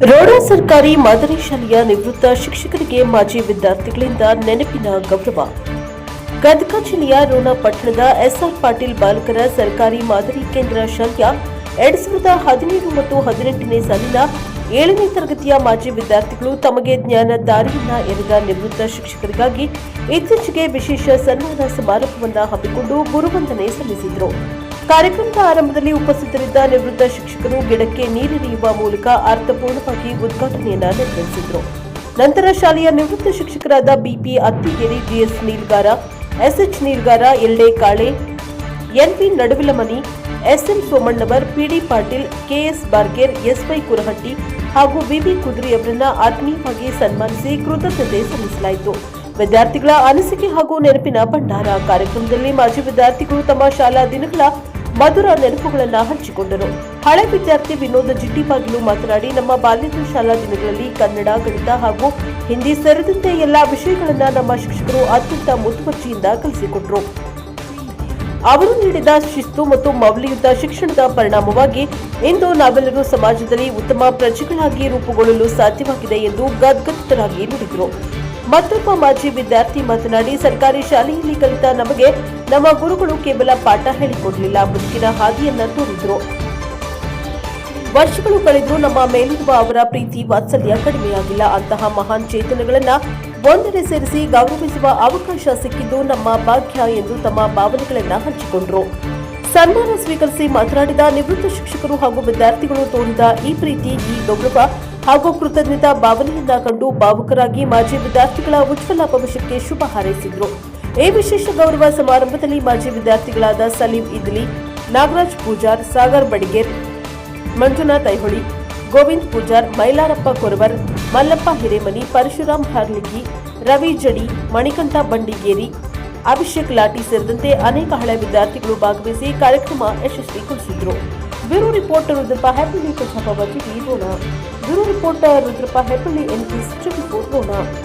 ರೋಣ ಸರ್ಕಾರಿ ಮಾದರಿ ಶಾಲೆಯ ನಿವೃತ್ತ ಶಿಕ್ಷಕರಿಗೆ ಮಾಜಿ ವಿದ್ಯಾರ್ಥಿಗಳಿಂದ ನೆನಪಿನ ಗೌರವ. ಗದಗ ಜಿಲ್ಲೆಯ ರೋಣ ಪಟ್ಟಣದ ಎಸ್ಆರ್ ಪಾಟೀಲ್ ಬಾಲಕರ ಸರ್ಕಾರಿ ಮಾದರಿ ಕೇಂದ್ರ ಶಾಲೆಯ 2017 ಮತ್ತು 18ನೇ ಸಾಲಿನ 7ನೇ ತರಗತಿಯ ಮಾಜಿ ವಿದ್ಯಾರ್ಥಿಗಳು ತಮಗೆ ಜ್ಞಾನ ದಾರಿಯನ್ನ ಎರೆದ ನಿವೃತ್ತ ಶಿಕ್ಷಕರಿಗಾಗಿ ಇತ್ತೀಚೆಗೆ ವಿಶೇಷ ಸನ್ಮಾನ ಸಮಾರಂಭವನ್ನು ಹಮ್ಮಿಕೊಂಡು ಗುರುವಂದನೆ ಸಲ್ಲಿಸಿದರು. ಕಾರ್ಯಕ್ರಮದ ಆರಂಭದಲ್ಲಿ ಉಪಸ್ಥಿತರಿದ್ದ ನಿವೃತ್ತ ಶಿಕ್ಷಕರು ಗಿಡಕ್ಕೆ ನೀರೆರೆಯುವ ಮೂಲಕ ಅರ್ಥಪೂರ್ಣವಾಗಿ ಉದ್ಘಾಟನೆಯನ್ನು ನೆರವೇರಿಸಿದರು. ನಂತರ ಶಾಲೆಯ ನಿವೃತ್ತ ಶಿಕ್ಷಕರಾದ BP Attigeri, GS Neelgar, SH Neelgar, LD Kale, NP Naduvilamani, SM Somannavar, PD Patil, KS Bargeri, SY Kurahatti ಹಾಗೂ ವಿವಿ ಕುದ್ರಿ ಅವರನ್ನ ಆತ್ಮೀಯವಾಗಿ ಸನ್ಮಾನಿಸಿ ಕೃತಜ್ಞತೆ ಸಲ್ಲಿಸಲಾಯಿತು. ವಿದ್ಯಾರ್ಥಿಗಳ ಅನಿಸಿಕೆ ಹಾಗೂ ನೆನಪಿನ ಭಂಡಾರ ಕಾರ್ಯಕ್ರಮದಲ್ಲಿ ಮಾಜಿ ವಿದ್ಯಾರ್ಥಿಗಳು ತಮ್ಮ ಶಾಲಾ ದಿನಗಳ ಮಧುರ ನೆನಪುಗಳನ್ನು ಹಂಚಿಕೊಂಡರು. ಹಳೆ ವಿದ್ಯಾರ್ಥಿ ವಿನೋದ ಜಿಟ್ಟಿಬಾಗಿಲು ಮಾತನಾಡಿ, ನಮ್ಮ ಬಾಲ್ಯದ ಶಾಲಾ ದಿನಗಳಲ್ಲಿ ಕನ್ನಡ, ಗಣಿತ ಹಾಗೂ ಹಿಂದಿ ಸೇರಿದಂತೆ ಎಲ್ಲಾ ವಿಷಯಗಳನ್ನು ನಮ್ಮ ಶಿಕ್ಷಕರು ಅತ್ಯಂತ ಮುತುವರ್ಜಿಯಿಂದ ಕಲಿಸಿಕೊಟ್ಟರು. ಅವರು ನೀಡಿದ ಶಿಸ್ತು ಮತ್ತು ಮೌಲ್ಯಯುತ ಶಿಕ್ಷಣದ ಪರಿಣಾಮವಾಗಿ ಇಂದು ನಾವೆಲ್ಲರೂ ಸಮಾಜದಲ್ಲಿ ಉತ್ತಮ ಪ್ರಜೆಗಳಾಗಿ ರೂಪುಗೊಳ್ಳಲು ಸಾಧ್ಯವಾಗಿದೆ ಎಂದು ಗದ್ಗದಿತರಾಗಿ ನುಡಿದರು. ಮತ್ತೊಬ್ಬ ಮಾಜಿ ವಿದ್ಯಾರ್ಥಿ ಮಾತನಾಡಿ, ಸರ್ಕಾರಿ ಶಾಲೆಯಲ್ಲಿ ಕಲಿತ ನಮಗೆ ನಮ್ಮ ಗುರುಗಳು ಕೇವಲ ಪಾಠ ಹೇಳಿಕೊಡಲಿಲ್ಲ, ಬದುಕಿನ ಹಾದಿಯನ್ನ ತೋರಿದ್ರು. ವರ್ಷಗಳು ಕಳೆದರೂ ನಮ್ಮ ಮೇಲಿರುವ ಅವರ ಪ್ರೀತಿ ವಾತ್ಸಲ್ಯ ಕಡಿಮೆಯಾಗಿಲ್ಲ. ಅಂತಹ ಮಹಾನ್ ಚೇತನಗಳನ್ನ ಒಂದೆಡೆ ಸೇರಿಸಿ ಗೌರವಿಸುವ ಅವಕಾಶ ಸಿಕ್ಕಿದ್ದು ನಮ್ಮ ಭಾಗ್ಯ ಎಂದು ತಮ್ಮ ಭಾವನೆಗಳನ್ನ ಹಂಚಿಕೊಂಡರು. ಸನ್ಮಾನ ಸ್ವೀಕರಿಸಿ ಮಾತನಾಡಿದ ನಿವೃತ್ತ ಶಿಕ್ಷಕರು ಹಾಗೂ ವಿದ್ಯಾರ್ಥಿಗಳು ತೋರಿದ ಈ ಪ್ರೀತಿ, ಈ ಗೌರವ ಹಾಗೂ ಕೃತಜ್ಞತಾ ಭಾವನೆಯನ್ನ ಕಂಡು ಭಾವುಕರಾಗಿ ಮಾಜಿ ವಿದ್ಯಾರ್ಥಿಗಳ ಉಜ್ವಲ ಭವಿಷ್ಯಕ್ಕೆ ಶುಭ ಹಾರೈಸಿದರು. ಈ ವಿಶೇಷ ಗೌರವ ಸಮಾರಂಭದಲ್ಲಿ ಮಾಜಿ ವಿದ್ಯಾರ್ಥಿಗಳಾದ ಸಲೀಂ ಇದ್ಲಿ, ನಾಗರಾಜ್ ಪೂಜಾರ್, ಸಾಗರ್ ಬಡಿಗೇರ್, ಮಂಜುನಾಥ್ ಐಹೊಳಿ, ಗೋವಿಂದ್ ಪೂಜಾರ್, ಮೈಲಾರಪ್ಪ ಕೊರವರ್, ಮಲ್ಲಪ್ಪ ಹಿರೇಮನಿ, ಪರಶುರಾಮ್ ಹಾರ್ಲಿಗಿ, ರವಿ ಜಡಿ, ಮಣಿಕಂಠ ಬಂಡಿಗೇರಿ, ಅಭಿಷೇಕ್ ಲಾಟಿ ಸೇರಿದಂತೆ ಅನೇಕ ಹಳೆ ವಿದ್ಯಾರ್ಥಿಗಳು ಭಾಗವಹಿಸಿ ಕಾರ್ಯಕ್ರಮ ಯಶಸ್ವಿಗೊಳಿಸಿದರು. Bureau reporter Rudrappa Hebballi, Prajabhava TV Ron. Bureau reporter Rudrappa Hebballi, NP 24 Ron.